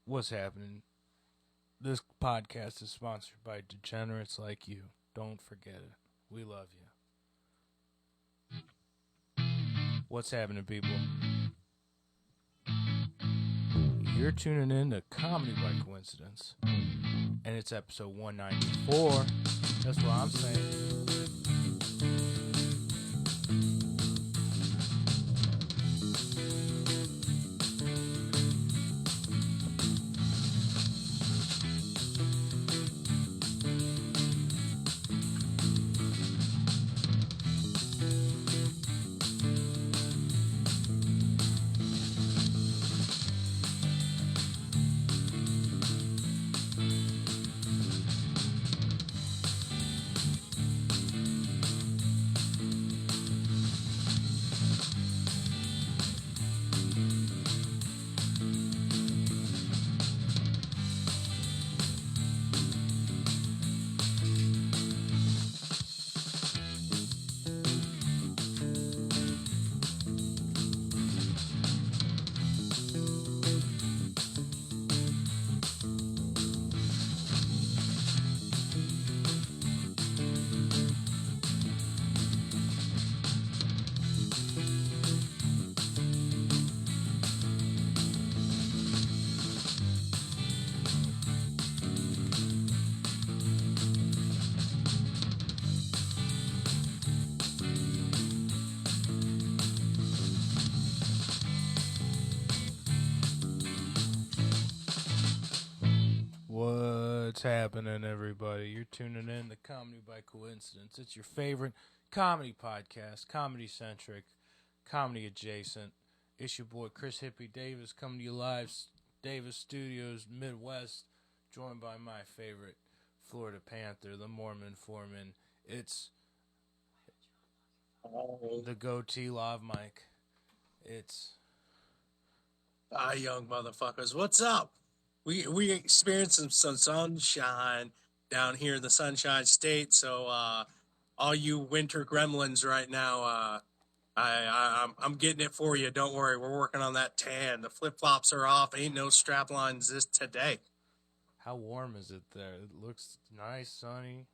What's happening? This podcast is sponsored by degenerates like you. Don't forget it. We love you. What's happening, people? You're tuning in to Comedy by Coincidence, and it's episode 194. That's what I'm saying. What's happening, everybody? You're tuning in to Comedy by Coincidence. It's your favorite comedy podcast, comedy-centric, comedy-adjacent. It's your boy, Chris Hippie Davis, coming to you live, Davis Studios, Midwest, joined by my favorite Florida Panther, the Mormon Foreman. It's the goatee lav mic. It's... young motherfuckers, what's up? We experienced some sunshine down here in the Sunshine State, so all you winter gremlins right now, I'm getting it for you. Don't worry, we're working on that tan. The flip flops are off. Ain't no strap lines this today. How warm is it there? It looks nice, sunny,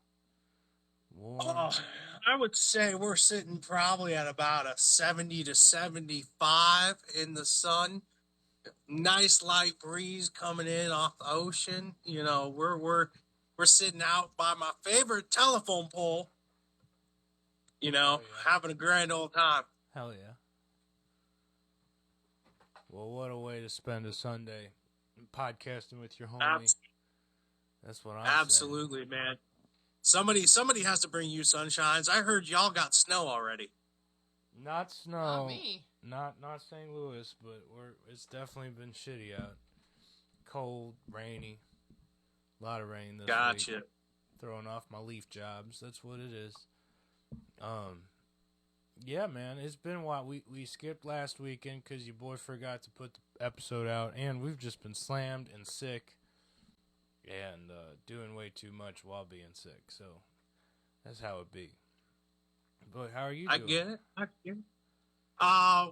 warm. I would say we're sitting probably at about a 70 to 75 in the sun. Nice light breeze coming in off the ocean. You know, we're sitting out by my favorite telephone pole. You know, having a grand old time. Hell yeah. Well, what a way to spend a Sunday podcasting with your homie. That's what I'm Absolutely, saying. Man. Somebody has to bring you sunshines. I heard y'all got snow already. Not snow. Not me. Not St. Louis, but it's definitely been shitty out. Cold, rainy. A lot of rain this week. Throwing off my leaf jobs. That's what it is. Yeah, man, it's been a while. We skipped last weekend because your boy forgot to put the episode out, and we've just been slammed and sick and doing way too much while being sick. So that's how it be. But how are you doing? I get it.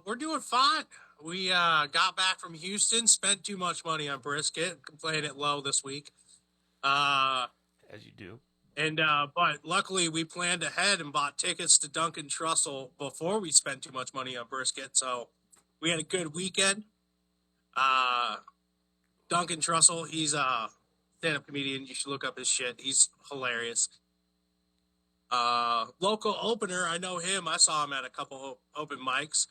We're doing fine. We got back from Houston, spent too much money on brisket, playing it low this week. As you do. And but luckily we planned ahead and bought tickets to Duncan Trussell before we spent too much money on brisket. So we had a good weekend. Duncan Trussell, he's a stand-up comedian. You should look up his shit. He's hilarious. Local opener, I know him. I saw him at a couple open mics.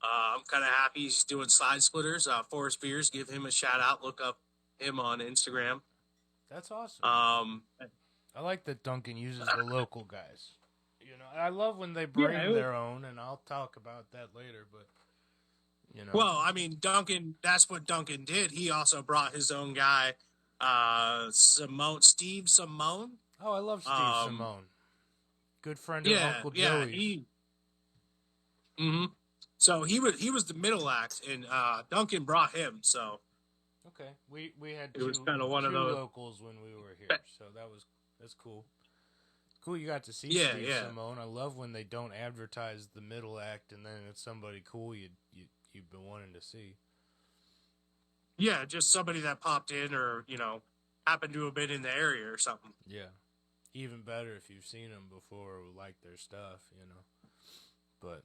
I'm kind of happy he's doing side splitters. Forrest Beers, give him a shout out. Look up him on Instagram. That's awesome. I like that Duncan uses the local guys. You know, I love when they bring their own, and I'll talk about that later, but, you know. Well, I mean, Duncan, that's what Duncan did. He also brought his own guy, Steve Simone. Oh, I love Steve Simone. Good friend of Uncle Joey's. So he was the middle act, and Duncan brought him, so. Okay, we had it was kind of one of those locals when we were here, so that's cool. Cool, you got to see Steve Simone. I love when they don't advertise the middle act, and then it's somebody cool you've been wanting to see. Yeah, just somebody that popped in or, happened to have been in the area or something. Yeah. Even better if you've seen them before or like their stuff, But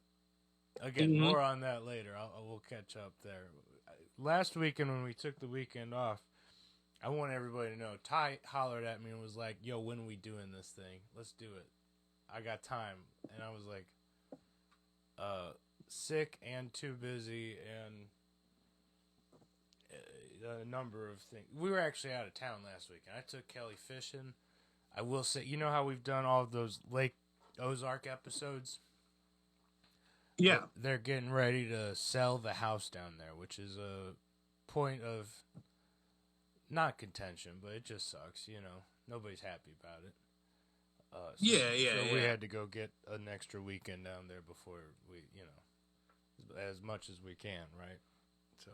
again, Mm-hmm. more on that later. We'll catch up there. Last weekend when we took the weekend off, I want everybody to know. Ty hollered at me and was like, "Yo, when are we doing this thing? Let's do it. I got time." And I was like, sick and too busy and a number of things. We were actually out of town last weekend. I took Kelly fishing. I will say, you know how we've done all of those Lake Ozark episodes? Yeah. They're getting ready to sell the house down there, which is a point of not contention, but it just sucks, Nobody's happy about it. So we had to go get an extra weekend down there before we, as much as we can, right? So.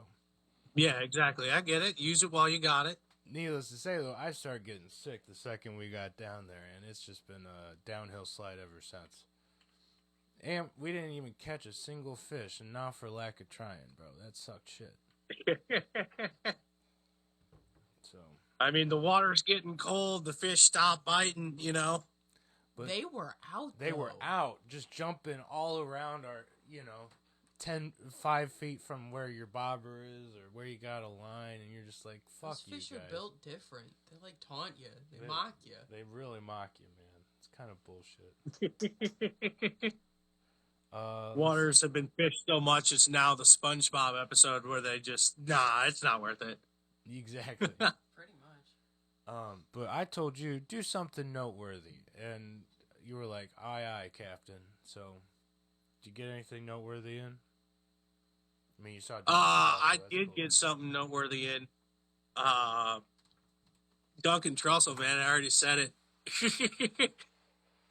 Yeah, exactly. I get it. Use it while you got it. Needless to say, though, I started getting sick the second we got down there, and it's just been a downhill slide ever since. And we didn't even catch a single fish, and not for lack of trying, bro. That sucked shit. So. I mean, the water's getting cold. The fish stop biting, But they were out, They were out, just jumping all around our, 5 feet from where your bobber is or where you got a line, and you're just like, fuck you guys. Those fish are built different. They, taunt you. They mock you. They really mock you, man. It's kind of bullshit. Waters have been fished so much, it's now the SpongeBob episode where they just, it's not worth it. Exactly. Pretty much. But I told you, do something noteworthy, and you were like, aye, Captain. So, did you get anything noteworthy in? I mean, you saw. I did get something noteworthy in. Duncan Trussell, man, I already said it.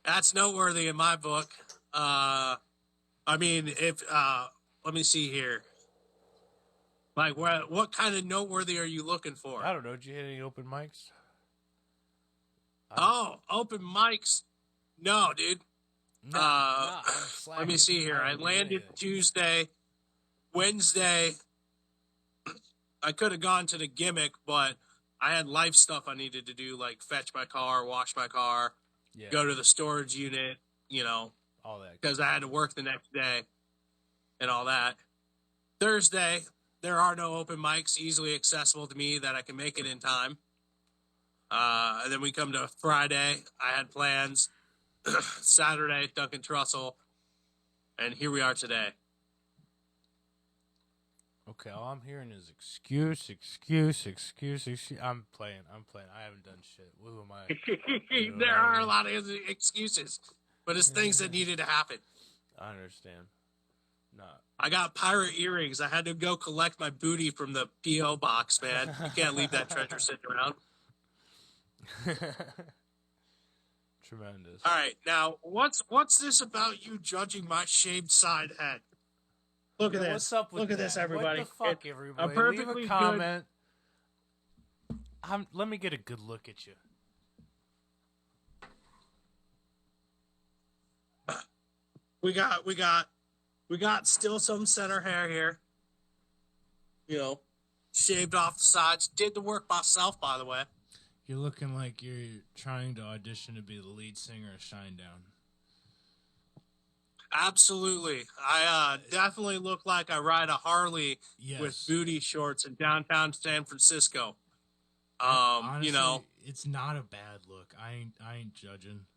That's noteworthy in my book. I mean, if let me see here. Like, what kind of noteworthy are you looking for? I don't know. Did you hit any open mics? Open mics? No, dude. Let me see here. I landed Tuesday. Wednesday, I could have gone to the gimmick, but I had life stuff I needed to do, like fetch my car, wash my car, go to the storage unit, all that, because I had to work the next day and all that. Thursday, there are no open mics easily accessible to me that I can make it in time. And then we come to Friday. I had plans. Saturday, Duncan Trussell. And here we are today. Okay, all I'm hearing is excuse. I'm playing. I haven't done shit. Who am I? There are a lot of excuses, but it's things that needed to happen. I understand. No. I got pirate earrings. I had to go collect my booty from the P.O. box, man. You can't leave that treasure sitting around. Tremendous. All right, now, what's this about you judging my shaved side head? Look at this. What's up with Look at this, everybody. What the fuck, everybody? A perfectly Leave a comment. Let me get a good look at you. We got still some center hair here. Shaved off the sides. Did the work myself, by the way. You're looking like you're trying to audition to be the lead singer of Shinedown. Absolutely. I definitely look like I ride a Harley with booty shorts in downtown San Francisco. Honestly, it's not a bad look. I ain't judging.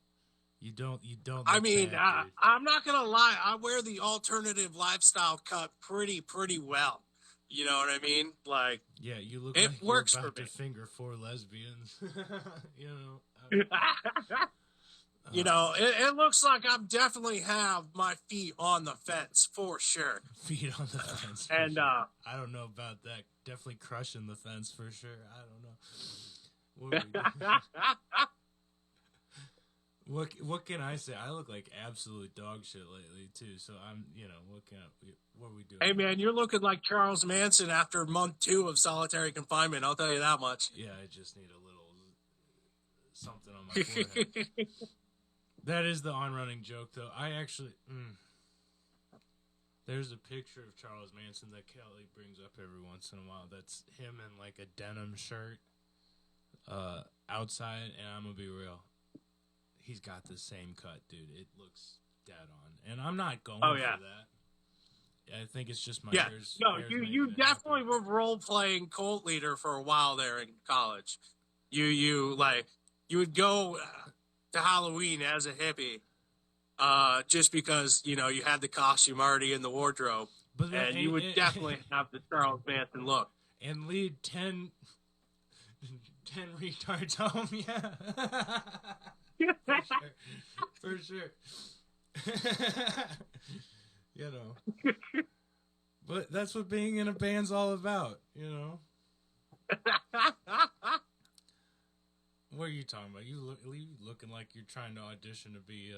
You don't. I mean, I'm not gonna lie. I wear the alternative lifestyle cut pretty well. You know what I mean? Like, yeah, you look. It like works you're about for me. to finger 4 lesbians. It looks like I definitely have my feet on the fence for sure. Feet on the fence. And sure. I don't know about that. Definitely crushing the fence for sure. I don't know. What can I say? I look like absolute dog shit lately too. So I'm, what are we doing? Hey man, you're looking like Charles Manson after month 2 of solitary confinement. I'll tell you that much. Yeah, I just need a little something on my forehead. That is the on-running joke, though. I actually... There's a picture of Charles Manson that Kelly brings up every once in a while. That's him in like a denim shirt outside, and I'm gonna be real. He's got the same cut, dude. It looks dead on, and I'm not going for that. I think it's just my ears. No, ears you making it definitely happen. were role playing cult leader for a while there in college. You would go to Halloween as a hippie, just because you had the costume already in the wardrobe, and you would definitely have the Charles Manson look and lead 10 retards home. Yeah, for sure. But that's what being in a band's all about, What are you talking about? You looking like you're trying to audition to be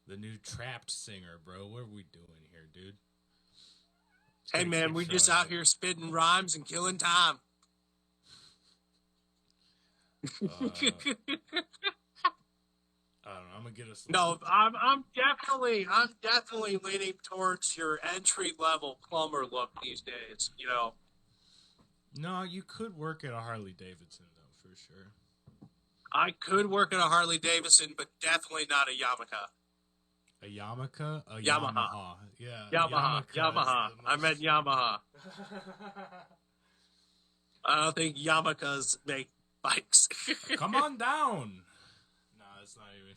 the new Trapped singer, bro. What are we doing here, dude? Hey, man, we just out here spitting rhymes and killing time. I don't know. I'm gonna get us. No, I'm definitely leaning towards your entry level plumber look these days. No, you could work at a Harley Davidson though, for sure. I could work at a Harley Davidson, but definitely not a Yamaha. A Yamaha? Yamaha. Yeah. Yamaha. I meant Yamaha. I don't think Yamahas make bikes. Come on down. No, it's not even.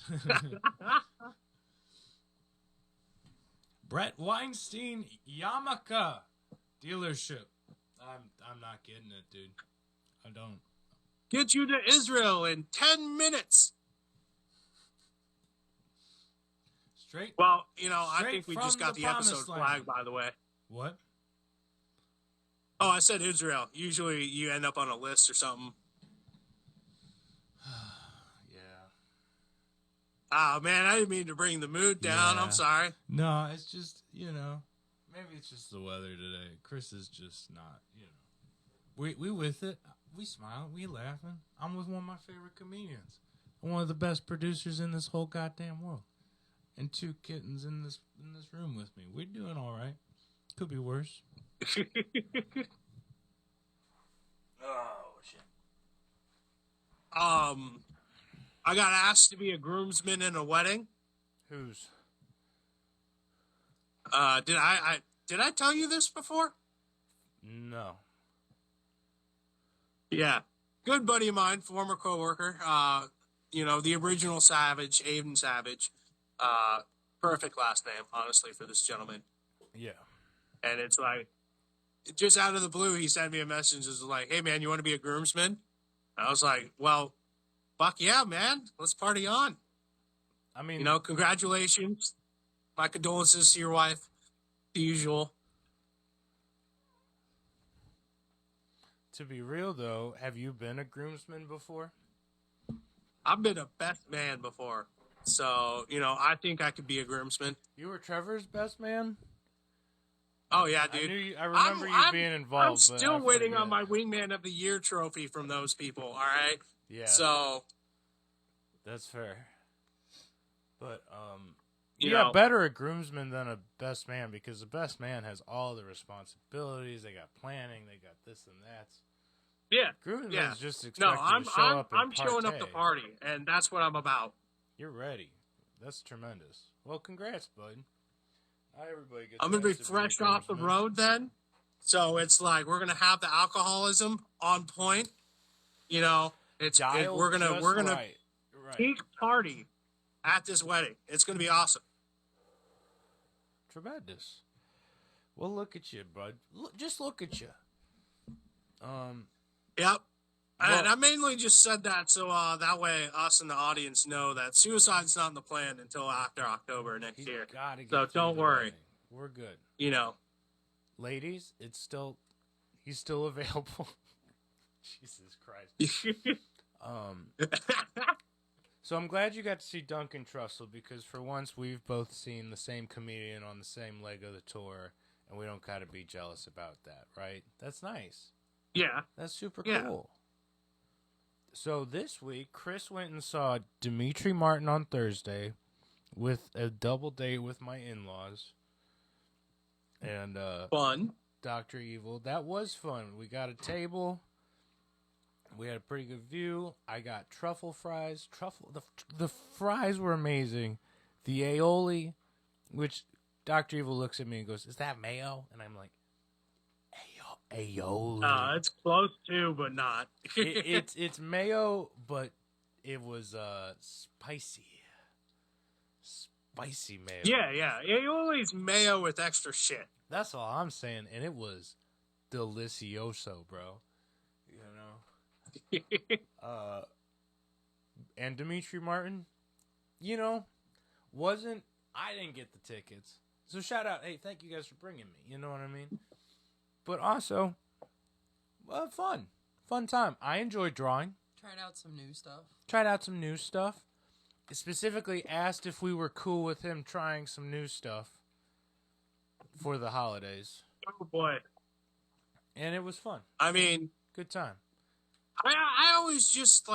Brett Weinstein Yamaha dealership. I'm not getting it, dude. I don't. Get you to Israel in 10 minutes. Straight. Well, I think we just got the episode land. flagged, by the way. What? Oh, I said Israel. Usually you end up on a list or something. Yeah. Oh, man, I didn't mean to bring the mood down. Yeah. I'm sorry. No, it's just, maybe it's just the weather today. Chris is just not, We with it. We smiling. We laughing. I'm with one of my favorite comedians. One of the best producers in this whole goddamn world. And 2 kittens in this room with me. We're doing all right. Could be worse. Oh, shit. I got asked to be a groomsman in a wedding. Whose? Did I tell you this before? No. Yeah. Good buddy of mine, former coworker, the original Savage, Aiden Savage. Perfect last name, honestly, for this gentleman. Yeah. And it's like, just out of the blue, he sent me a message. It was like, hey, man, you want to be a groomsman? And I was like, well, fuck yeah, man. Let's party on. I mean, congratulations. My condolences to your wife. The usual. To be real, though, have you been a groomsman before? I've been a best man before. So, I think I could be a groomsman. You were Trevor's best man? Oh, yeah, dude. I remember you being involved. I'm still waiting on my Wingman of the Year trophy from those people, all right? Yeah. So. That's fair. But, you better a groomsman than a best man, because the best man has all the responsibilities. They got planning. They got this and that. Yeah. Groomsman's just expected to show up and I'm showing up to party, and that's what I'm about. You're ready. That's tremendous. Well, congrats, bud. Not everybody gets. I'm going to be fresh off the road then. So it's like we're going to have the alcoholism on point. We're going to peak party at this wedding. It's going to be awesome. Tremendous. Well, look at you, bud. Just look at you. Yep. And I mainly just said that so that way us and the audience know that suicide's not in the plan until after October next year. So don't worry. We're good. Ladies, he's still available. Jesus Christ. So I'm glad you got to see Duncan Trussell, because for once we've both seen the same comedian on the same leg of the tour, and we don't gotta be jealous about that, right? That's nice. Yeah. That's super cool. So this week, Chris went and saw Dimitri Martin on Thursday with a double date with my in-laws. and Fun. Dr. Evil. That was fun. We got a table. We had a pretty good view. I got truffle fries. The fries were amazing. The aioli, which Dr. Evil looks at me and goes, "Is that mayo?" And I'm like, aioli. It's close to, but not. It's mayo, but it was spicy mayo. Yeah. Aioli's mayo with extra shit. That's all I'm saying, and it was delicioso, bro. You know. And Dimitri Martin, I didn't get the tickets, so shout out, hey, thank you guys for bringing me. You know what I mean? But also, fun time. I enjoyed drawing. Tried out some new stuff. Specifically asked if we were cool with him trying some new stuff for the holidays. Oh boy. And it was fun. I mean, good time. I always just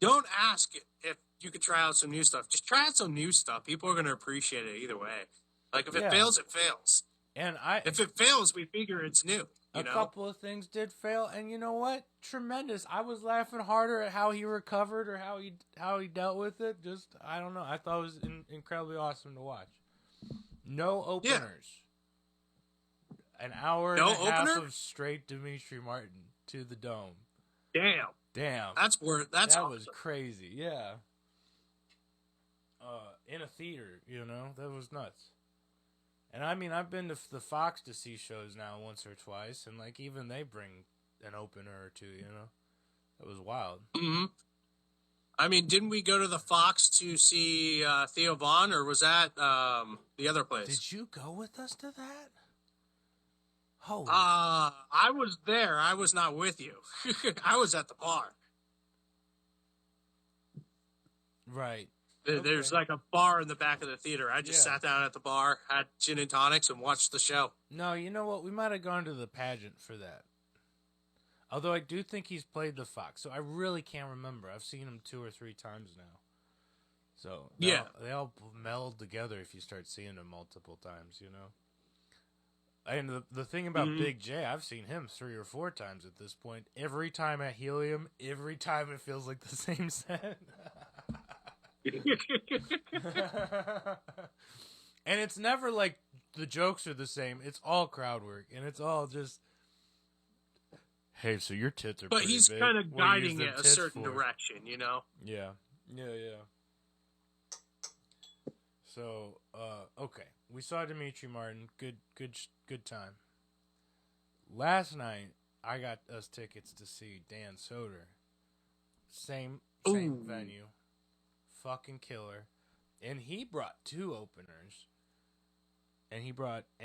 don't ask if you could try out some new stuff. Just try out some new stuff. People are going to appreciate it either way. Like, if it fails, it fails. And if it fails, we figure it's new. A couple of things did fail, and you know what? Tremendous. I was laughing harder at how he recovered or how he dealt with it. Just, I don't know. I thought it was incredibly awesome to watch. No openers. Yeah. An hour and a half of straight Dimitri Martin to the dome. Damn. That awesome. Was crazy. Yeah. In a theater, that was nuts. And I mean, I've been to the Fox to see shows now once or twice, and even they bring an opener or two. It was wild. Mm-hmm. I mean, didn't we go to the Fox to see Theo Von, or was that the other place? Did you go with us to that? Holy. I was there. I was not with you. I was at the bar. Right. There's a bar in the back of the theater. I just sat down at the bar, had gin and tonics, and watched the show. No, you know what? We might have gone to the pageant for that. Although I do think he's played the Fox, so I really can't remember. I've seen him 2 or 3 times now. So they all meld together if you start seeing him multiple times, And the thing about Big J, I've seen him 3 or 4 times at this point. Every time at Helium, every time it feels like the same set. And it's never like the jokes are the same. It's all crowd work, and it's all just, hey, so your tits are pretty big. But he's kind of guiding it a certain direction, Yeah. So, okay, we saw Dimitri Martin. Good time. Last night, I got us tickets to see Dan Soder. Same venue. Fucking killer. And he brought 2 openers. And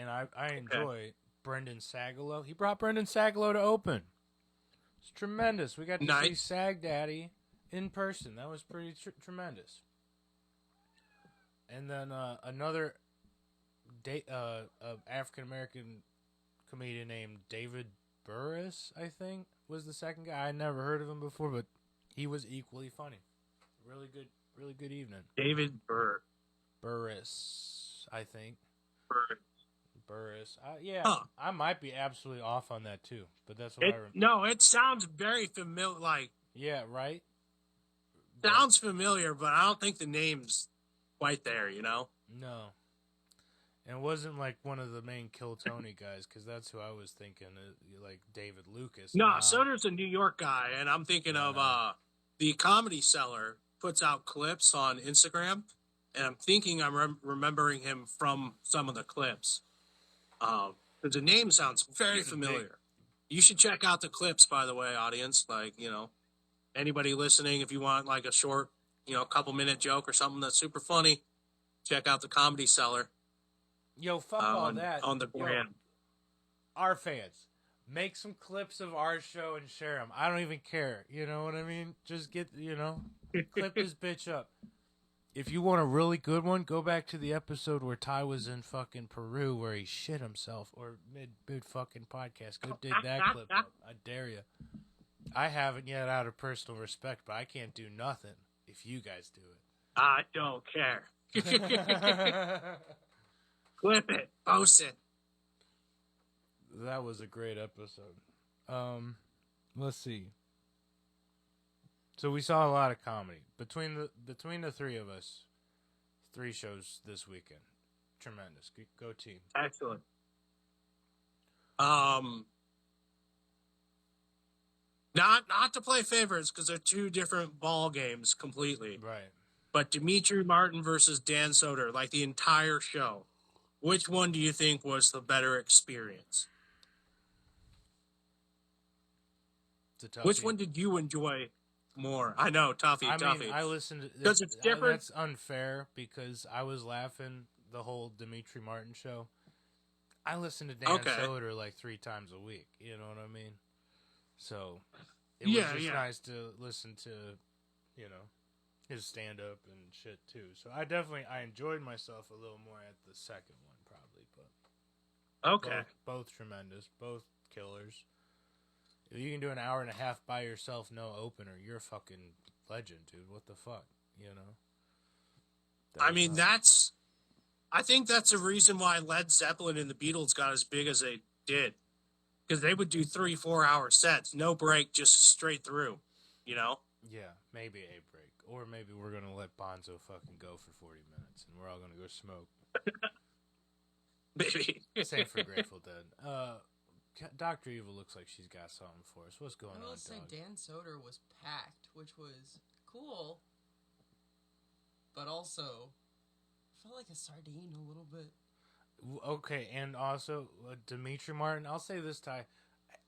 I enjoy Brendan Sagalow. He brought Brendan Sagalow to open. It's tremendous. We got to see Sag Daddy in person. That was pretty tremendous. And then another African American comedian named David Burris, I think, was the second guy. I never heard of him before, but he was equally funny. Really good evening. David Burris, I think. Burris. I might be absolutely off on that too, but that's what I remember. No, it sounds very familiar. Yeah, right? Sounds familiar, but I don't think the name's quite there, No. And it wasn't like one of the main Kill Tony guys, because that's who I was thinking, like David Lucas. No, Soder's a New York guy, and I'm thinking of the Comedy Cellar puts out clips on Instagram, and I'm thinking I'm remembering him from some of the clips. Because the name sounds very familiar. You should check out the clips, by the way, audience. Anybody listening, if you want a short, couple-minute joke or something that's super funny, check out the Comedy Cellar. Yo, fuck all that. On the brand. Our fans, make some clips of our show and share them. I don't even care. You know what I mean? Just get, clip this bitch up. If you want a really good one, go back to the episode where Ty was in fucking Peru where he shit himself, or mid fucking podcast. Go dig that clip up. I dare you. I haven't yet out of personal respect, but I can't do nothing if you guys do it. I don't care. Clip it. Post it. That was a great episode. Let's see. So we saw a lot of comedy between the three of us. 3 shows this weekend. Tremendous. Go team. Excellent. Not to play favorites because they're 2 different ball games completely. Right. But Dimitri Martin versus Dan Soder, like the entire show. Which one do you think was the better experience? Which one did you enjoy more? I know, toughie. I mean, I listened to because it's different. That's unfair because I was laughing the whole Dimitri Martin show. I listen to Dan Soder like 3 times a week. You know what I mean? So it was just nice to listen to, you know, his stand up and shit too. So I enjoyed myself a little more at the second one probably, but both tremendous, both killers. If you can do an hour and a half by yourself, no opener, you're a fucking legend, dude. What the fuck, you know? I think that's the reason why Led Zeppelin and the Beatles got as big as they did. Because they would do 3-4 hour sets, no break, just straight through, you know? Yeah, maybe a break. Or maybe we're going to let Bonzo fucking go for 40 minutes and we're all going to go smoke. Maybe. Same for Grateful Dead. Dr. Evil looks like she's got something for us. What's going on, I will say dog? Dan Soder was packed, which was cool, but also felt like a sardine a little bit. Okay, and also Dimitri Martin. I'll say this, Ty,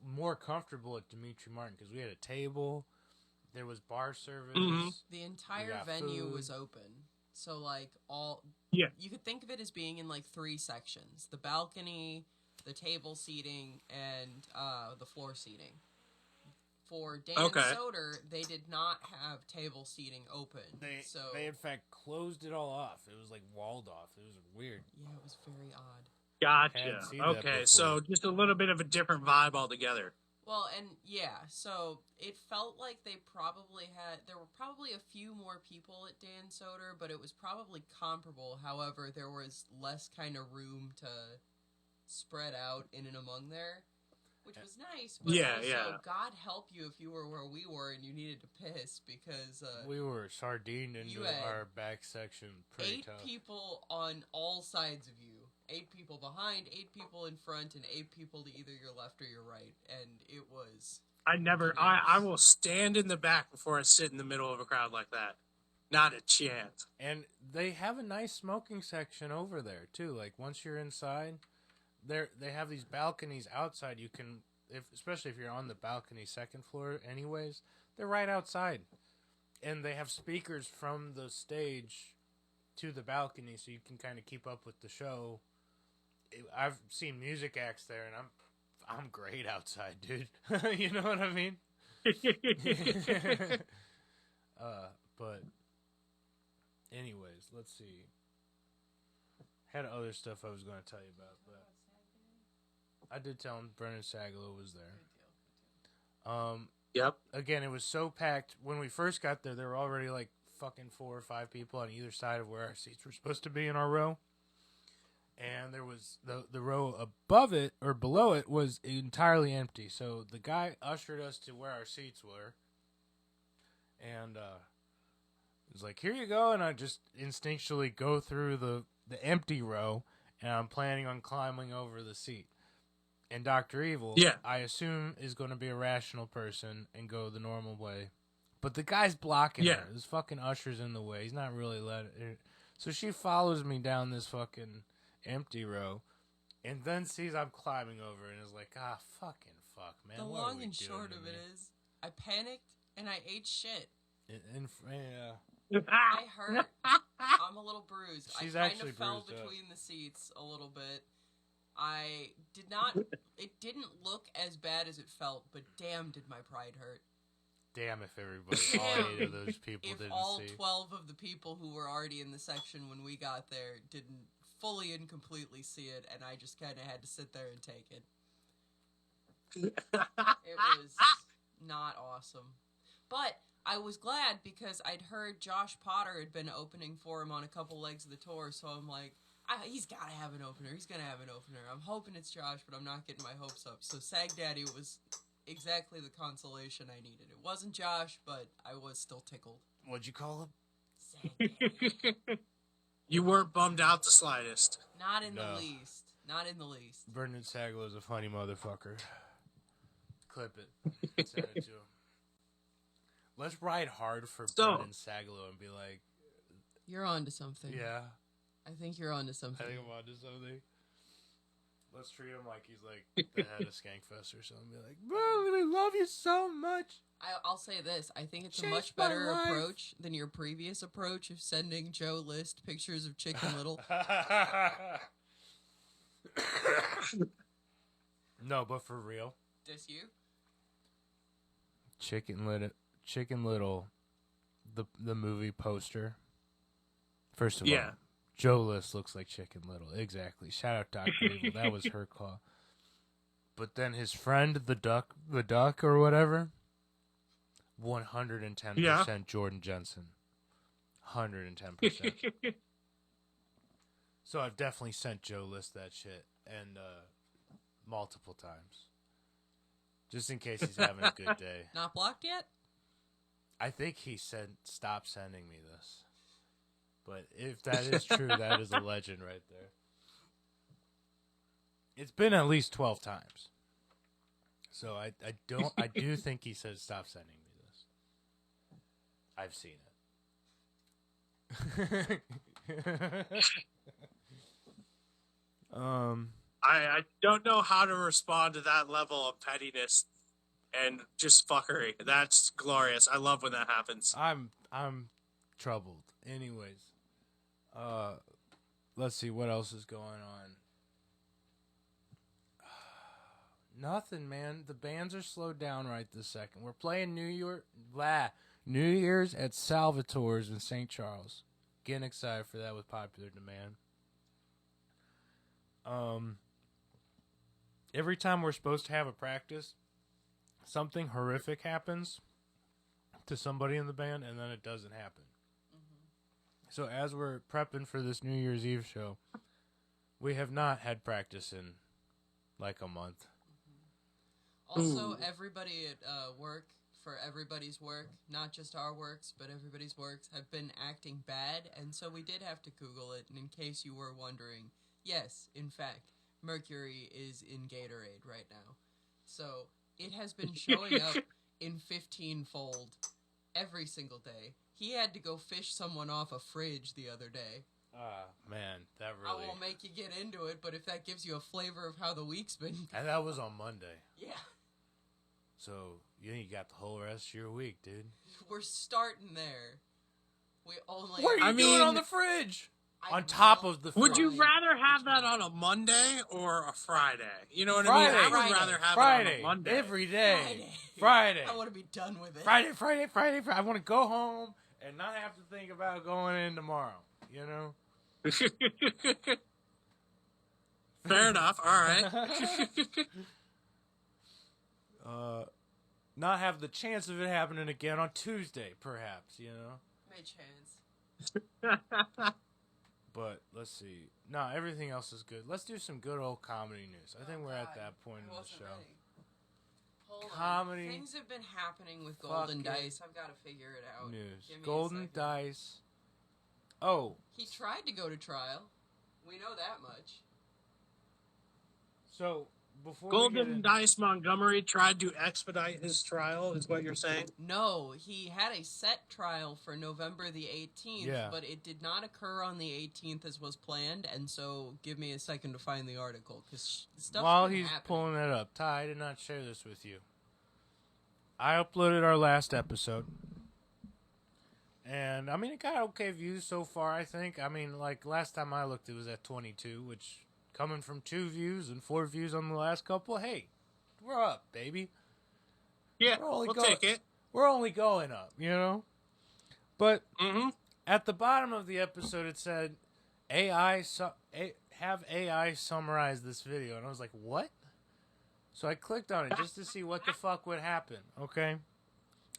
more comfortable at Dimitri Martin because we had a table, there was bar service. Mm-hmm. The entire venue was open, so like you could think of it as being in like 3 sections: the balcony, the table seating, and the floor seating. For Dan Soder, they did not have table seating open. They in fact closed it all off. It was like walled off. It was weird. Yeah, it was very odd. Gotcha. Okay, so just a little bit of a different vibe altogether. Well, and yeah, so it felt like there were probably a few more people at Dan Soder, but it was probably comparable. However, there was less kind of room to spread out in and among there, which was nice. But also, God help you if you were where we were and you needed to piss because we were sardined into our back section. Pretty 8 tough. people on all sides of you. 8 people behind, 8 people in front, and 8 people to either your left or your right, and it was. I will stand in the back before I sit in the middle of a crowd like that. Not a chance. And they have a nice smoking section over there too. Like once you're inside, they have these balconies outside. You can, especially if you're on the balcony second floor, anyways, they're right outside, and they have speakers from the stage to the balcony, so you can kind of keep up with the show. I've seen music acts there, and I'm great outside, dude. You know what I mean? But anyways, let's see. Had other stuff I was going to tell you about, but I did tell him Brennan Sagalow was there. Yep. Again, it was so packed. When we first got there were already like fucking 4 or 5 people on either side of where our seats were supposed to be in our row. And there was the row above it or below it was entirely empty. So the guy ushered us to where our seats were. And was like, here you go. And I just instinctually go through the empty row. And I'm planning on climbing over the seat. And Dr. Evil, I assume, is going to be a rational person and go the normal way. But the guy's blocking her. This fucking usher's in the way. He's not really letting her. So she follows me down this fucking empty row and then sees I'm climbing over and is like, fuck, man. The long and short of it is, I panicked and I ate shit. I hurt. I'm a little bruised. She's I kind of fell bruised between the seats a little bit. I did not. It didn't look as bad as it felt, but damn, did my pride hurt. Damn, if everybody, all 8 of those people didn't see. If all 12 of the people who were already in the section when we got there didn't fully and completely see it, and I just kind of had to sit there and take it. It was not awesome. But I was glad because I'd heard Josh Potter had been opening for him on a couple legs of the tour, so I'm like, He's got to have an opener. He's going to have an opener. I'm hoping it's Josh, but I'm not getting my hopes up. So Sag Daddy was exactly the consolation I needed. It wasn't Josh, but I was still tickled. What'd you call him? Sag Daddy. You weren't bummed out the slightest. Not in the least. Not in the least. Brendan Saglow is a funny motherfucker. Clip it. Send it to him. Let's ride hard for Brendan Saglow and be like... You're on to something. Yeah. I think you're on to something. I think I'm on to something. Let's treat him like he's like the head of Skankfest or something. Be like, bro, we love you so much. I'll say this. I think it's a much better approach than your previous approach of sending Joe List pictures of Chicken Little. No, but for real. Diss you? Chicken Little, the movie poster. First of all, Joe List looks like Chicken Little. Exactly. Shout out Dr. Evil. That was her call. But then his friend, the duck or whatever, 110% Jordan Jensen. 110%. So I've definitely sent Joe List that shit, and multiple times. Just in case he's having a good day. Not blocked yet? I think he said, stop sending me this. But if that is true, that is a legend right there. It's been at least 12 times. So I do think he said, stop sending me this. I've seen it. I don't know how to respond to that level of pettiness and just fuckery. That's glorious. I love when that happens. I'm troubled. Anyways, let's see what else is going on. Nothing, man. The bands are slowed down right this second. We're playing New Year's at Salvatore's in St. Charles. Getting excited for that with popular demand. Every time we're supposed to have a practice, something horrific happens to somebody in the band, and then it doesn't happen. Mm-hmm. So as we're prepping for this New Year's Eve show, we have not had practice in like a month. Mm-hmm. Also, everybody at work, for everybody's work, not just our works, but everybody's works, have been acting bad, and so we did have to Google it, and in case you were wondering, yes, in fact, mercury is in Gatorade right now. So it has been showing up in 15-fold every single day. He had to go fish someone off a fridge the other day. Man, that really... I won't make you get into it, but if that gives you a flavor of how the week's been... And that was on Monday. Yeah. So, you got the whole rest of your week, dude. We're starting there. We only... What are you doing on the fridge? On top of the fridge. Would you rather have that on a Monday or a Friday? You know what I mean? I would rather have it on a Monday. Every day. Friday. I want to be done with it. Friday. I want to go home and not have to think about going in tomorrow. You know? Fair enough. All right. Not have the chance of it happening again on Tuesday, perhaps, you know? May chance. But, let's see. No, everything else is good. Let's do some good old comedy news. I think we're at that point in the show. Hold comedy. On. Things have been happening with Golden Dice. I've got to figure it out. News. Golden Dice. Oh. He tried to go to trial. We know that much. So, before Golden Dice Montgomery tried to expedite his trial, is what you're saying? No, he had a set trial for November the 18th, but it did not occur on the 18th as was planned, and so give me a second to find the article, because stuff While he's pulling that up, Ty, I did not share this with you. I uploaded our last episode, and, I mean, it got okay views so far, I think. I mean, like, last time I looked, it was at 22, which... Coming from 2 views and 4 views on the last couple, hey, we're up, baby. Yeah, we'll take it. We're only going up, you know? But at the bottom of the episode, it said, have AI summarize this video. And I was like, what? So I clicked on it just to see what the fuck would happen, okay?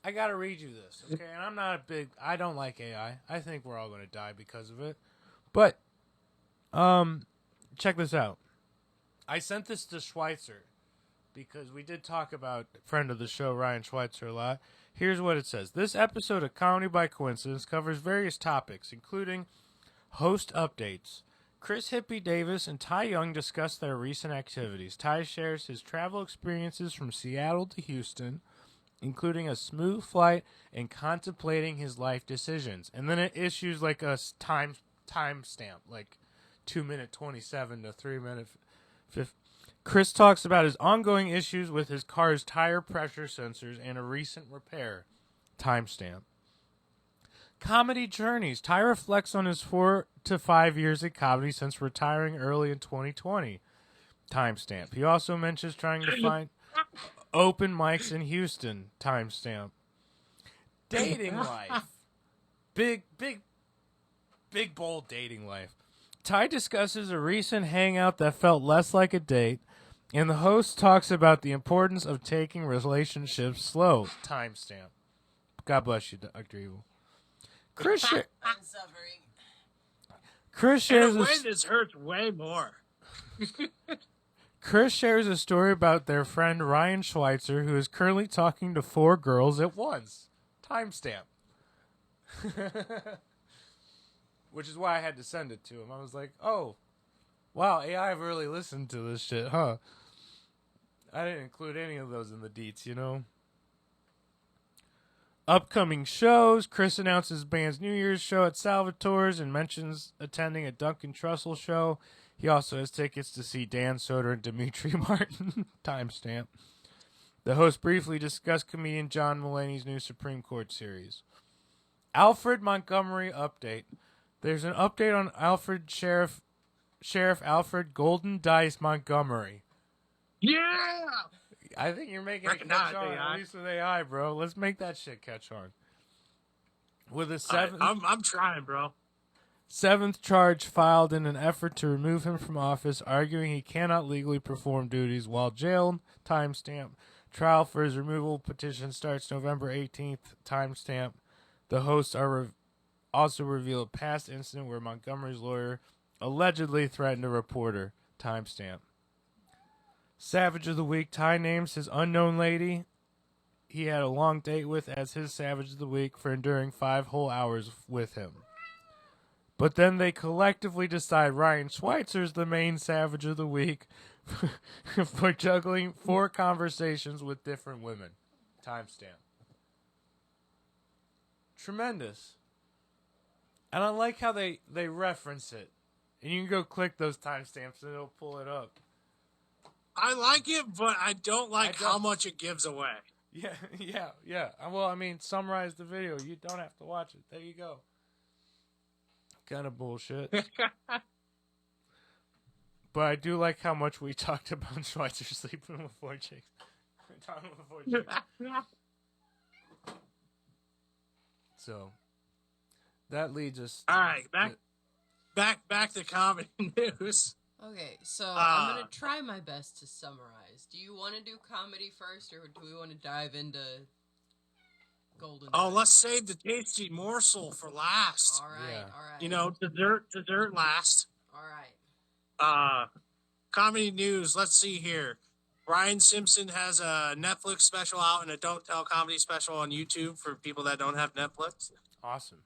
I got to read you this, okay? And I'm not I don't like AI. I think we're all going to die because of it. But... Check this out. I sent this to Schweitzer because we did talk about friend of the show, Ryan Schweitzer, a lot. Here's what it says. This episode of Comedy by Coincidence covers various topics, including host updates. Chris Hippie Davis and Ty Young discuss their recent activities. Ty shares his travel experiences from Seattle to Houston, including a smooth flight and contemplating his life decisions. And then it issues like a time stamp, like 2:27 to 3:50. Chris talks about his ongoing issues with his car's tire pressure sensors and a recent repair. Timestamp. Comedy journeys. Ty reflects on his 4 to 5 years at comedy since retiring early in 2020. Timestamp. He also mentions trying to find open mics in Houston. Timestamp. Dating life. Big, bold dating life. Ty discusses a recent hangout that felt less like a date, and the host talks about the importance of taking relationships slow. Timestamp. God bless you, Dr. Evil. I'm suffering. Chris shares in a way this hurts way more. Chris shares a story about their friend Ryan Schweitzer, who is currently talking to 4 girls at once. Timestamp. Which is why I had to send it to him. I was like, oh, wow, AI have really listened to this shit, huh? I didn't include any of those in the deets, you know? Upcoming shows. Chris announces his band's New Year's show at Salvatore's and mentions attending a Duncan Trussell show. He also has tickets to see Dan Soder and Dimitri Martin. Timestamp. The host briefly discussed comedian John Mulaney's new Supreme Court series. Alfred Montgomery update. There's an update on Alfred Sheriff Alfred Golden Dice Montgomery. Yeah! I think you're making it catch on, at least with AI, bro. Let's make that shit catch on. With a 7th... I'm trying, bro. 7th charge filed in an effort to remove him from office, arguing he cannot legally perform duties while jailed. Timestamp. Trial for his removal petition starts November 18th. Timestamp. The hosts also reveal a past incident where Montgomery's lawyer allegedly threatened a reporter. Timestamp. Savage of the Week. Ty names his unknown lady he had a long date with as his Savage of the Week for enduring 5 whole hours with him. But then they collectively decide Ryan Schweitzer's the main Savage of the Week for juggling 4 conversations with different women. Timestamp. Tremendous. And I like how they reference it. And you can go click those timestamps and it'll pull it up. I like it, but I don't like how much it gives away. Yeah. Well, I mean, summarize the video. You don't have to watch it. There you go. Kind of bullshit. But I do like how much we talked about Schweitzer sleeping with 4 chicks. So, that leads us... All right, back to comedy news. Okay, so I'm going to try my best to summarize. Do you want to do comedy first, or do we want to dive into Golden? Let's save the tasty morsel for last. All right. You know, dessert last. All right. Comedy news, let's see here. Brian Simpson has a Netflix special out and a Don't Tell comedy special on YouTube for people that don't have Netflix. Awesome.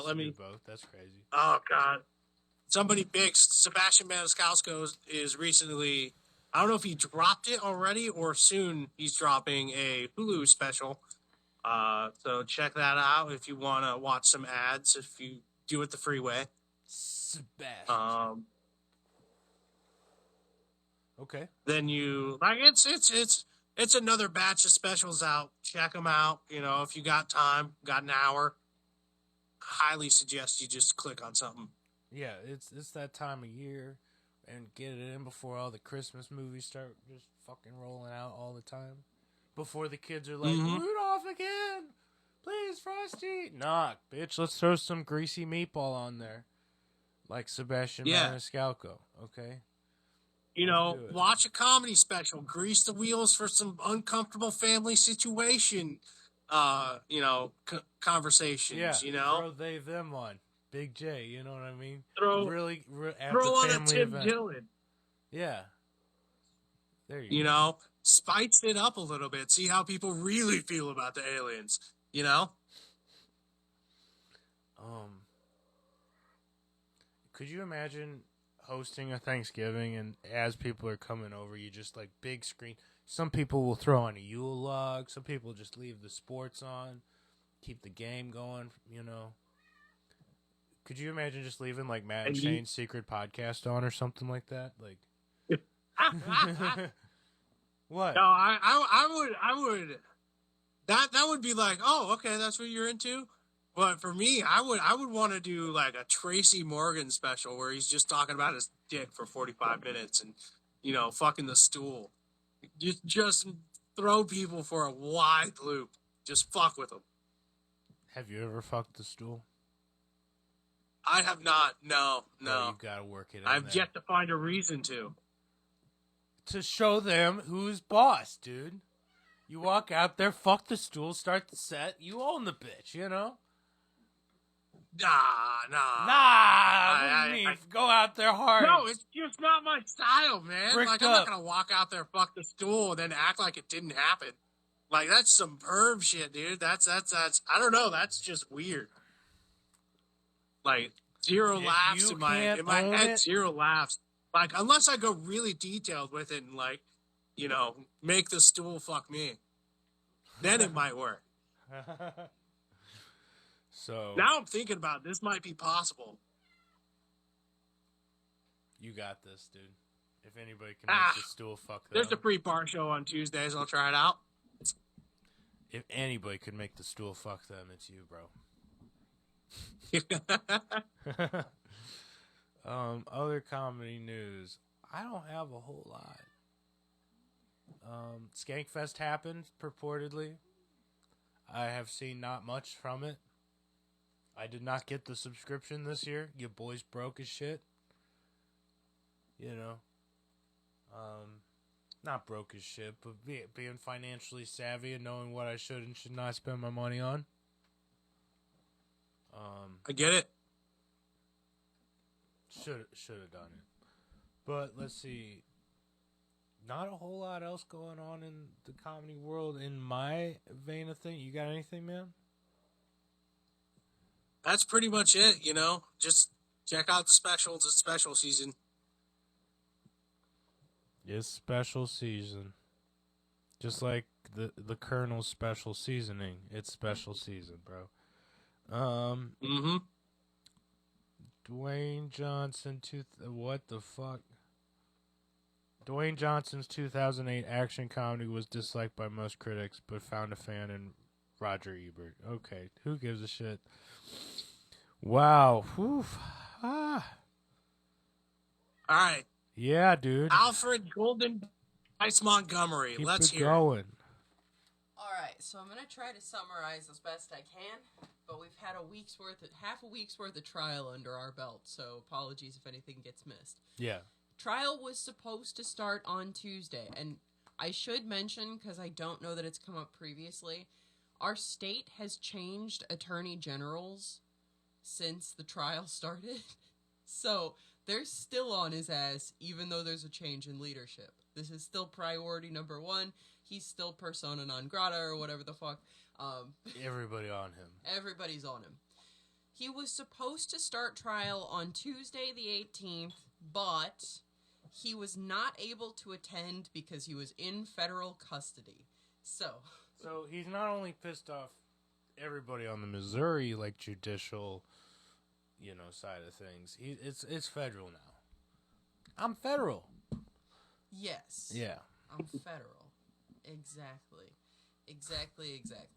Let me... both. That's crazy. Oh, God. Somebody big, Sebastian Maniscalco is recently, I don't know if he dropped it already or soon he's dropping a Hulu special. So check that out if you want to watch some ads, if you do it the free way. Sebastian. Okay. Then you, like, it's another batch of specials out. Check them out. You know, if you got time, got an hour, highly suggest you just click on something. Yeah, it's that time of year, and get it in before all the Christmas movies start just fucking rolling out all the time. Before the kids are like, Rudolph again! Please, Frosty! Nah, bitch, let's throw some greasy meatball on there. Like Sebastian Maniscalco, okay? You know, watch a comedy special. Grease the wheels for some uncomfortable family situation, conversations, you know? Throw they, them on. Big J, you know what I mean? Throw on a Tim Dillon. Yeah. There you go. Know, spice it up a little bit. See how people really feel about the aliens, you know? Could you imagine hosting a Thanksgiving and as people are coming over, you just like big screen. Some people will throw on a Yule log. Some people just leave the sports on, keep the game going, you know. Could you imagine just leaving like Matt and Shane's secret podcast on or something like that? Like, what? No, I would. That would be like, oh, okay, that's what you're into. But for me, I would want to do like a Tracy Morgan special where he's just talking about his dick for 45 minutes and, you know, fucking the stool. Just throw people for a wide loop. Just fuck with them. Have you ever fucked the stool? I have not. No. Oh, you gotta work it. I've yet to find a reason to. To show them who's boss, dude. You walk out there, fuck the stool, start the set. You own the bitch, you know. Nah. What do you mean? Go out there hard. No, it's just not my style, man. Bricked like, I'm not going to walk out there, fuck the stool, and then act like it didn't happen. Like, that's some perv shit, dude. That's I don't know. That's just weird. Like, zero laughs in my head, zero laughs. Like, unless I go really detailed with it and, like, you know, make the stool fuck me. Then it might work. So now I'm thinking about it. This might be possible. You got this, dude. If anybody can make the stool fuck them. There's a free bar show on Tuesdays. I'll try it out. If anybody could make the stool fuck them, it's you, bro. Other comedy news. I don't have a whole lot. Skankfest happened, purportedly. I have seen not much from it. I did not get the subscription this year. You boys broke as shit. You know. Not broke as shit, but being financially savvy and knowing what I should and should not spend my money on. I get it. Should have done it. But let's see. Not a whole lot else going on in the comedy world in my vein of thing. You got anything, man? That's pretty much it, you know. Just check out the specials. It's special season. It's special season. Just like the Colonel's special seasoning. It's special season, bro. Dwayne Johnson, what the fuck? Dwayne Johnson's 2008 action comedy was disliked by most critics, but found a fan in Roger Ebert. Okay, who gives a shit? Wow. Whew. All right. Yeah, dude. Alfred Golden Ice Montgomery. Let's hear going. All right, so I'm gonna try to summarize as best I can, but we've had half a week's worth of trial under our belt, so apologies if anything gets missed. Yeah. Trial was supposed to start on Tuesday, and I should mention, because I don't know that it's come up previously, our state has changed attorney generals since the trial started. So they're still on his ass, even though there's a change in leadership. This is still priority number one. He's still persona non grata or whatever the fuck. Everybody on him. Everybody's on him. He was supposed to start trial on Tuesday the 18th, but he was not able to attend because he was in federal custody. So he's not only pissed off everybody on the Missouri judicial, side of things. It's federal now. I'm federal. Yes. Yeah. I'm federal. Exactly.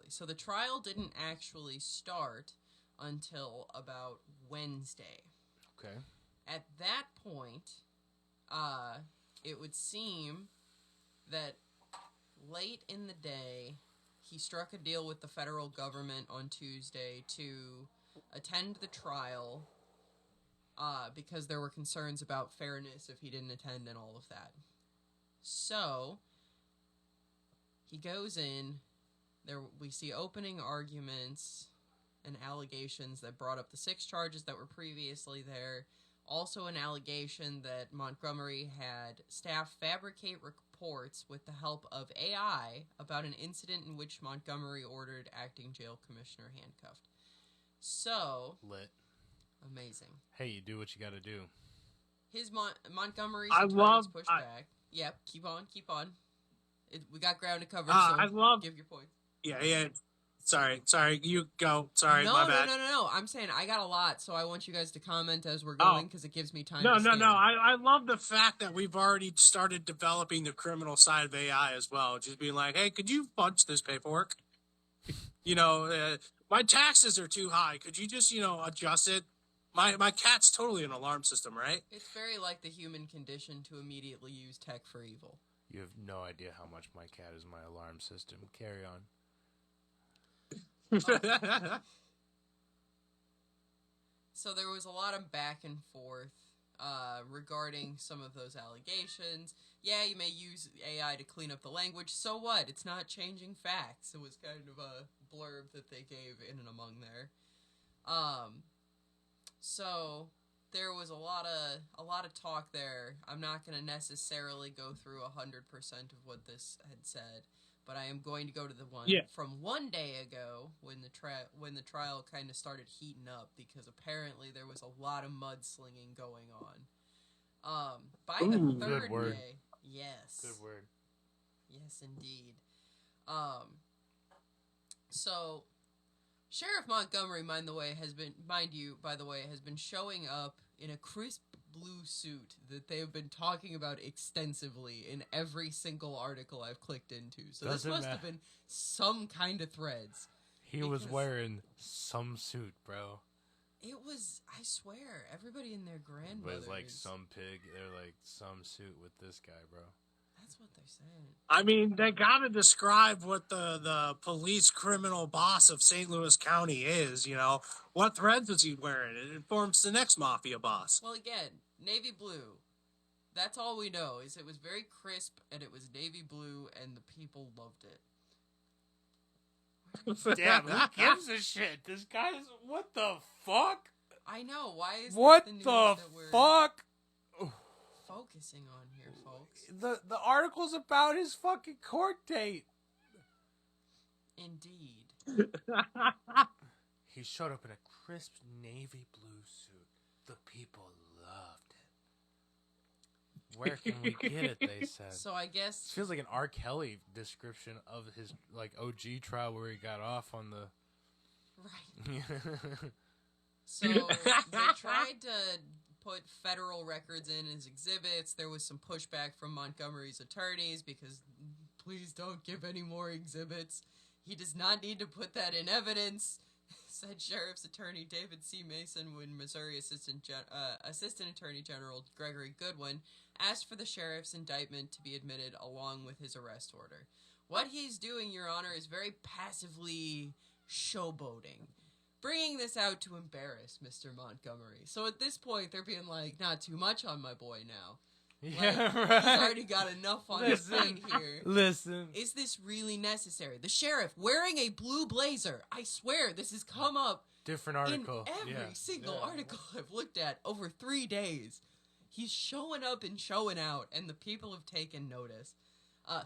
So the trial didn't actually start until about Wednesday. Okay. At that point, it would seem that late in the day, he struck a deal with the federal government on Tuesday to attend the trial because there were concerns about fairness if he didn't attend and all of that. So he goes in. There we see opening arguments, and allegations that brought up the 6 charges that were previously there. Also an allegation that Montgomery had staff fabricate reports with the help of AI about an incident in which Montgomery ordered acting jail commissioner handcuffed. So... Lit. Amazing. Hey, you do what you gotta do. His Montgomery's attorneys pushed back. Yep, keep on. We got ground to cover, so give your point. Yeah. Sorry, you go. Sorry, my bad. No. I'm saying I got a lot, so I want you guys to comment as we're going because it gives me time to No. I love the fact that we've already started developing the criminal side of AI as well. Just being like, hey, could you punch this paperwork? My taxes are too high. Could you just, adjust it? My cat's totally an alarm system, right? It's very like the human condition to immediately use tech for evil. You have no idea how much my cat is my alarm system. Carry on. So there was a lot of back and forth regarding some of those allegations. Yeah, you may use AI to clean up the language. So what? It's not changing facts. It was kind of a blurb that they gave in and among there. So there was a lot of talk there. I'm not going to necessarily go through 100% of what this had said, but I am going to go to the one from one day ago when the trial kind of started heating up because apparently there was a lot of mudslinging going on. By the third day, yes, good word, yes indeed. So Sheriff Montgomery, by the way, has been showing up in a crisp blue suit that they have been talking about extensively in every single article I've clicked into. So this must have been some kind of threads. He was wearing some suit, bro. It was, I swear, everybody and their grandmothers. It was like some pig. They're like some suit with this guy, bro. That's what they're saying. I mean, they gotta describe what the police criminal boss of St. Louis County is, What threads was he wearing? It informs the next mafia boss. Well, again, navy blue. That's all we know, is it was very crisp, and it was navy blue, and the people loved it. Damn, who gives a shit? This guy's... What the fuck? I know, why is what the news the that we're fuck? focusing on here, folks? The article's about his fucking court date. Indeed. He showed up in a crisp navy blue suit. The people loved it. Where can we get it, they said. So I guess... It feels like an R. Kelly description of his OG trial where he got off on the... Right. So they tried to put federal records in as exhibits. There was some pushback from Montgomery's attorneys because please don't give any more exhibits. He does not need to put that in evidence, said Sheriff's Attorney David C. Mason when Missouri Assistant Attorney General Gregory Goodwin asked for the sheriff's indictment to be admitted along with his arrest order. What he's doing, Your Honor, is very passively showboating. Bringing this out to embarrass Mr. Montgomery. So at this point, they're being like, not too much on my boy now. Yeah, right. He's already got enough on his plate here. Listen. Is this really necessary? The sheriff wearing a blue blazer. I swear, this has come up different article. In every single article I've looked at over 3 days. He's showing up and showing out, and the people have taken notice.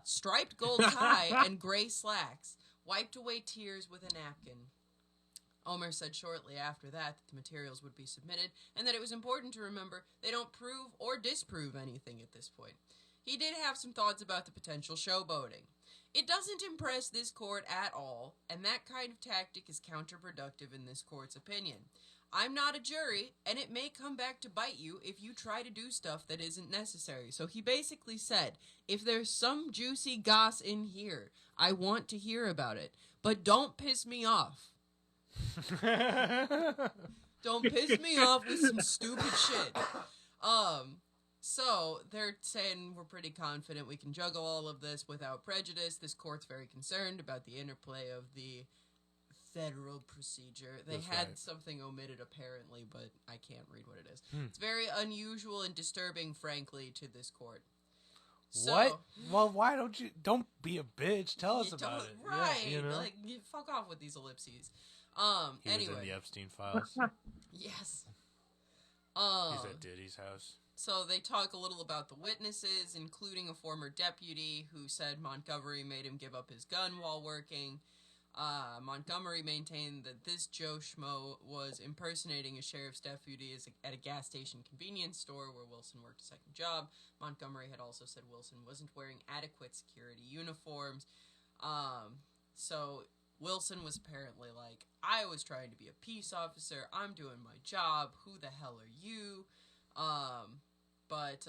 Striped gold tie and gray slacks. Wiped away tears with a napkin. Omer said shortly after that the materials would be submitted and that it was important to remember they don't prove or disprove anything at this point. He did have some thoughts about the potential showboating. It doesn't impress this court at all, and that kind of tactic is counterproductive in this court's opinion. I'm not a jury, and it may come back to bite you if you try to do stuff that isn't necessary. So he basically said, if there's some juicy goss in here, I want to hear about it, but don't piss me off. Don't piss me off with some stupid shit. So they're saying we're pretty confident we can juggle all of this without prejudice. This court's very concerned about the interplay of the federal procedure. They had something omitted apparently, but I can't read what it is. It's very unusual and disturbing, frankly, to this court. What? Well, why don't be a bitch. Tell us about it. Right. Yeah, you know? Like, fuck off with these ellipses. He Anyway. was in the Epstein files. Yes. He's at Diddy's house. So they talk a little about the witnesses, including a former deputy who said Montgomery made him give up his gun while working. Montgomery maintained that this Joe Schmo was impersonating a sheriff's deputy at a gas station convenience store where Wilson worked a second job. Montgomery had also said Wilson wasn't wearing adequate security uniforms. So Wilson was apparently like, I was trying to be a peace officer. I'm doing my job. Who the hell are you? But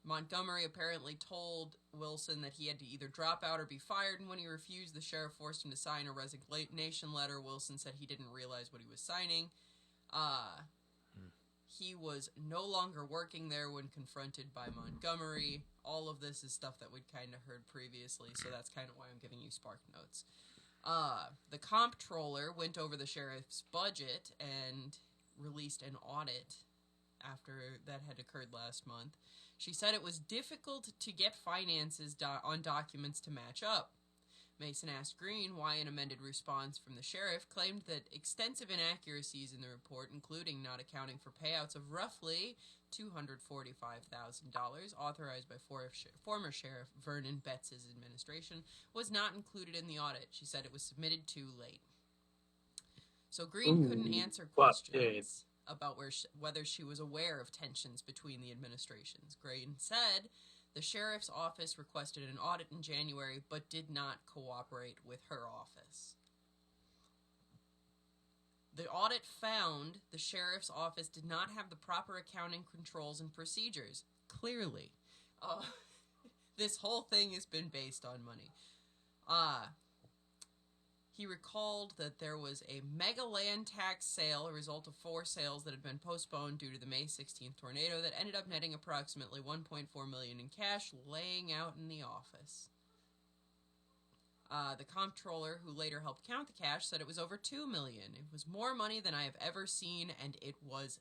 Montgomery apparently told Wilson that he had to either drop out or be fired, and when he refused, the sheriff forced him to sign a resignation letter. Wilson said he didn't realize what he was signing. He was no longer working there when confronted by Montgomery. All of this is stuff that we'd kind of heard previously, so that's kind of why I'm giving you spark notes. The comptroller went over the sheriff's budget and released an audit after that had occurred last month. She said it was difficult to get finances on documents to match up. Mason asked Green why an amended response from the sheriff claimed that extensive inaccuracies in the report, including not accounting for payouts of roughly $245,000 authorized by former Sheriff Vernon Betts' administration, was not included in the audit. She said it was submitted too late. So Green couldn't answer questions about whether she was aware of tensions between the administrations. Green said the sheriff's office requested an audit in January, but did not cooperate with her office. The audit found the sheriff's office did not have the proper accounting controls and procedures. Clearly. This whole thing has been based on money. He recalled that there was a mega land tax sale, a result of 4 sales that had been postponed due to the May 16th tornado that ended up netting approximately $1.4 million in cash laying out in the office. The comptroller, who later helped count the cash, said it was over $2 million. It was more money than I have ever seen, and it was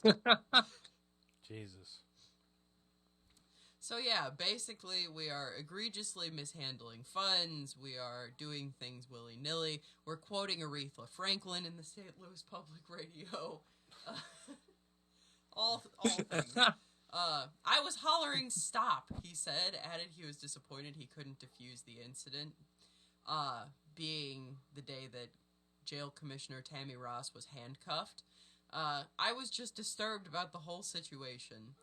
everywhere. Jesus. So yeah, basically we are egregiously mishandling funds, we are doing things willy-nilly, we're quoting Aretha Franklin in the St. Louis Public Radio, all things. I was hollering stop, he said, added he was disappointed he couldn't defuse the incident, being the day that Jail Commissioner Tammy Ross was handcuffed. I was just disturbed about the whole situation.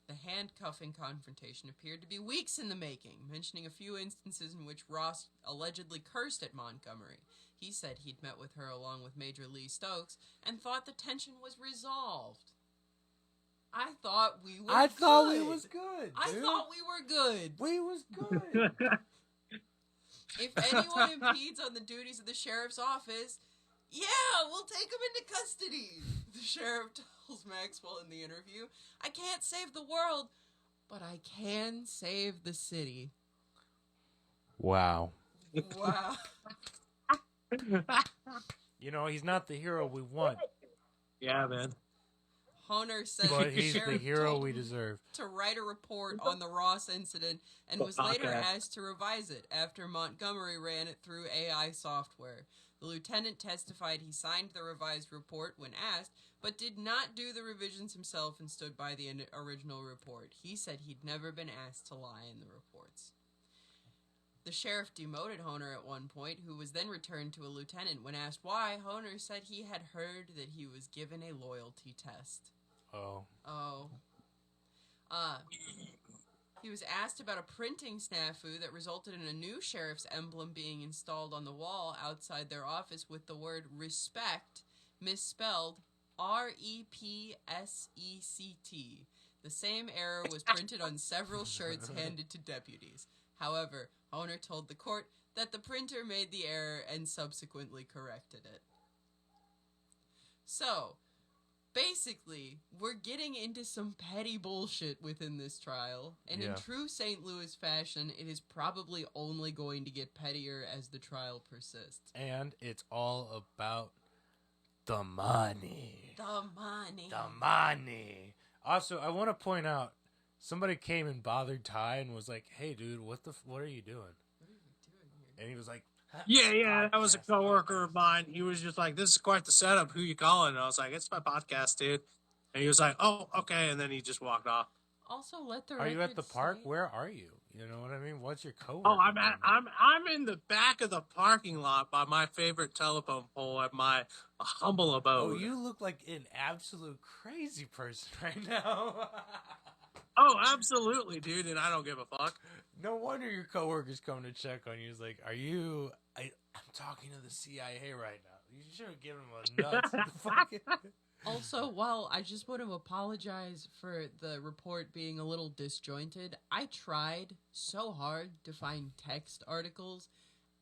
The handcuffing confrontation appeared to be weeks in the making, mentioning a few instances in which Ross allegedly cursed at Montgomery. He said he'd met with her along with Major Lee Stokes and thought the tension was resolved. I thought we were good. I thought we was good. I thought we were good. We was good. If anyone impedes on the duties of the sheriff's office, yeah, we'll take him into custody. The sheriff tells Maxwell in the interview, I can't save the world, but I can save the city. Wow. Wow. You know, he's not the hero we want. Yeah, man. Honer said but he's the hero we deserve. To write a report on the Ross incident and was later asked to revise it after Montgomery ran it through AI software. The lieutenant testified he signed the revised report when asked, but did not do the revisions himself and stood by the original report. He said he'd never been asked to lie in the reports. The sheriff demoted Honer at one point, who was then returned to a lieutenant. When asked why, Honer said he had heard that he was given a loyalty test. He was asked about a printing snafu that resulted in a new sheriff's emblem being installed on the wall outside their office with the word respect misspelled REPSECT. The same error was printed on several shirts handed to deputies. However, Honer told the court that the printer made the error and subsequently corrected it. So, basically, we're getting into some petty bullshit within this trial, and in true St. Louis fashion, it is probably only going to get pettier as the trial persists. And it's all about the money. The money. The money. Also, I want to point out, somebody came and bothered Ty and was like, "Hey, dude, what are you doing?" What are you doing here? And he was like, Yeah, that was a coworker of mine. He was just like, "This is quite the setup. Who you calling?" And I was like, "It's my podcast, dude." And he was like, "Oh, okay." And then he just walked off. Also, let the Are you at the park? say... Where are you? You know what I mean? What's your coworker? Oh, I'm in the back of the parking lot by my favorite telephone pole at my humble abode. Oh, you look like an absolute crazy person right now. Oh, absolutely, dude, and I don't give a fuck. No wonder your coworker's coming to check on you. He's like, "Are you? I'm talking to the CIA right now. You should have given him a nuts." Also, while I just want to apologize for the report being a little disjointed, I tried so hard to find text articles.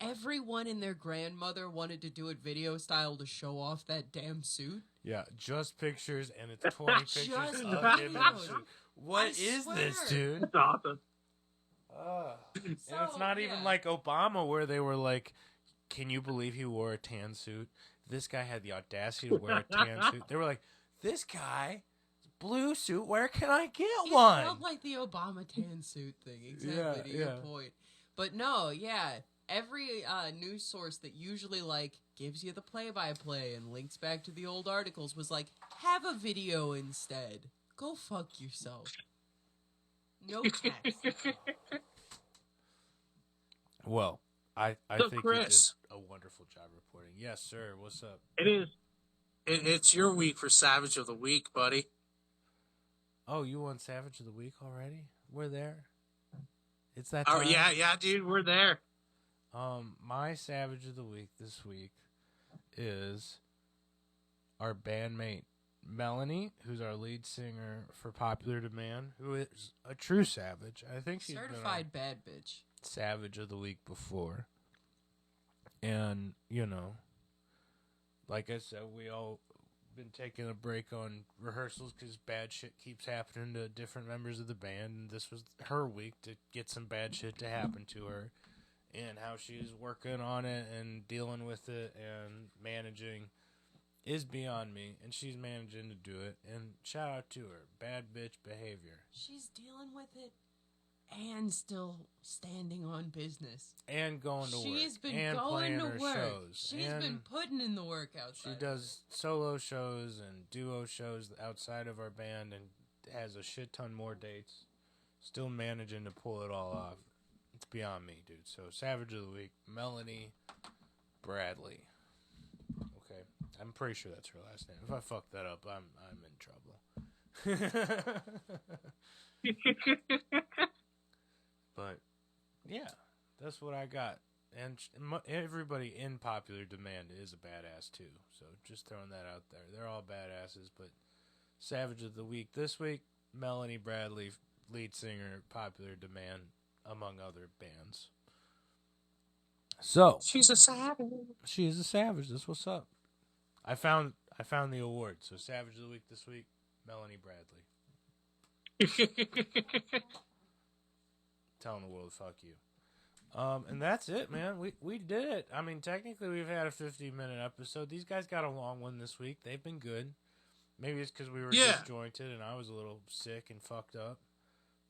Everyone and their grandmother wanted to do it video style to show off that damn suit. Yeah, just pictures, and it's 20 pictures Just of him in a videos. suit. What I is swear. this, dude? That's awesome. And it's not even like Obama, where they were like, "Can you believe he wore a tan suit?" This guy had the audacity to wear a tan suit. They were like, "This guy, blue suit, where can I get one?" It felt like the Obama tan suit thing, exactly, to Yeah. your point. But no, yeah, every news source that usually, like, gives you the play-by-play and links back to the old articles was like, have a video instead. Go fuck yourself. No text. Well, I So, think Chris, you did a wonderful job reporting. Yes, sir. What's up? it is. It's your week for Savage of the Week, buddy. Oh, you won Savage of the Week already? We're there. It's that time. Oh yeah, dude, we're there. My Savage of the Week this week is our bandmate Melanie, who's our lead singer for Popular Demand, who is a true savage. I think she's Certified bad bitch. Savage of the Week before. And, you know, like I said, we all been taking a break on rehearsals because bad shit keeps happening to different members of the band. And this was her week to get some bad shit to happen to her. And how she's working on it and dealing with it and managing is beyond me. And she's managing to do it. And shout out to her. Bad bitch behavior. She's dealing with it and still standing on business. And going to work. She's been and going to her work. shows. She's been putting in the work outside. She does solo shows and duo shows outside of our band and has a shit ton more dates. Still managing to pull it all off. It's beyond me, dude. So, Savage of the Week, Melanie Bradley. Okay, I'm pretty sure that's her last name. If I fuck that up, I'm in trouble. But yeah, that's what I got. And everybody in Popular Demand is a badass too. So just throwing that out there. They're all badasses. But Savage of the Week this week, Melanie Bradley, lead singer, Popular Demand, among other bands. So She's a savage. she is a savage. That's what's up. I found the award. So Savage of the Week this week, Melanie Bradley. Telling the world, fuck you. And that's it, man. We did it. I mean, technically, we've had a 50-minute episode. These guys got a long one this week. They've been good. Maybe it's because we were disjointed and I was a little sick and fucked up.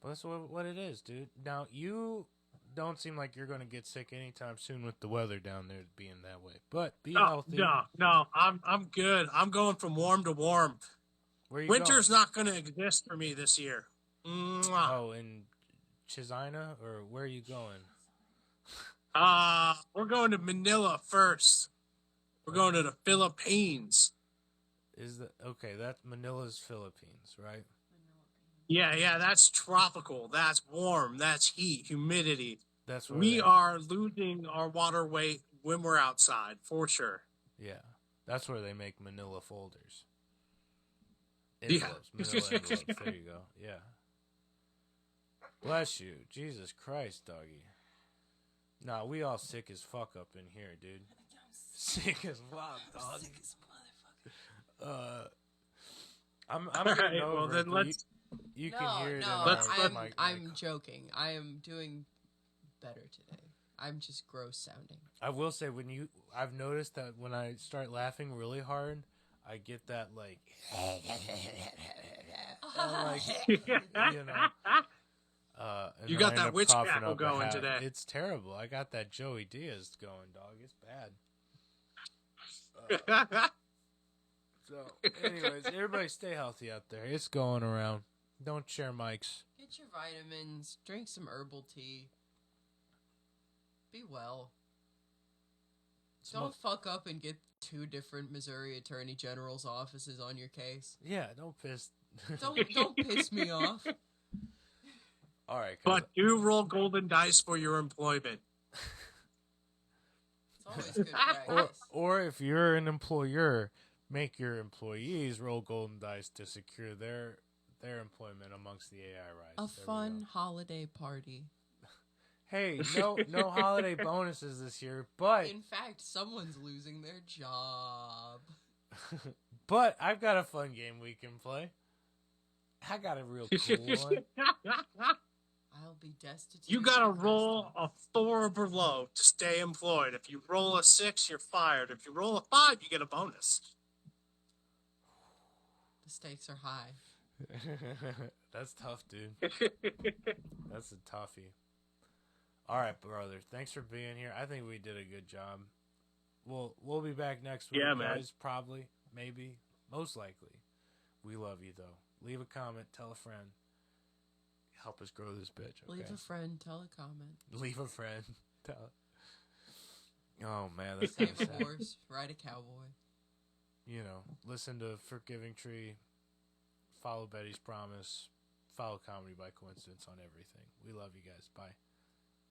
But that's what it is, dude. Now, you don't seem like you're going to get sick anytime soon with the weather down there being that way. But be healthy. No, I'm good. I'm going from warm to warm. Where you Winter's going? not going to exist for me this year. Mwah. Oh, in Chisina? Or where are you going? We're going to Manila first. We're going to the Philippines. That's Manila's Philippines, right? Yeah, that's tropical. That's warm. That's heat, humidity. That's where we are losing our water weight when we're outside, for sure. Yeah, that's where they make Manila folders. Envelopes, Manila envelopes. There you go. Yeah. Bless you, Jesus Christ, doggy. Nah, we all sick as fuck up in here, dude. Sick as fuck, dog. Sick as motherfucker. I'm All getting right, over well, then it, let's. You can hear it. I'm joking. I am doing better today. I'm just gross sounding. I will say I've noticed that when I start laughing really hard, I get that like. like, you know. You got that witch cackle going today. It's terrible. I got that Joey Diaz going, dog. It's bad. So, anyways, everybody stay healthy out there. It's going around. Don't share mics. Get your vitamins. Drink some herbal tea. Be well. Don't fuck up and get 2 different Missouri Attorney General's offices on your case. Yeah, don't piss. Don't piss me off. All right, but do roll golden dice for your employment. It's always good practice. Or if you're an employer, make your employees roll golden dice to secure their employment amongst the AI rise. A fun holiday party. Hey, no holiday bonuses this year, but in fact, someone's losing their job. But I've got a fun game we can play. I got a real cool one. I'll be destitute. You gotta roll a 4 or below to stay employed. If you roll a 6, you're fired. If you roll a 5, you get a bonus. The stakes are high. That's tough, dude. That's a toughie. All right, brother. Thanks for being here. I think we did a good job. We'll be back next week, guys. Probably, maybe, most likely. We love you though. Leave a comment. Tell a friend. Help us grow this bitch. Okay? Leave a friend. Tell a comment. Leave a friend. Tell. Oh man, that's save a horse. Ride a cowboy. You know, listen to Forgiving Tree. Follow Betty's Promise. Follow Comedy by Coincidence on everything. We love you guys. Bye.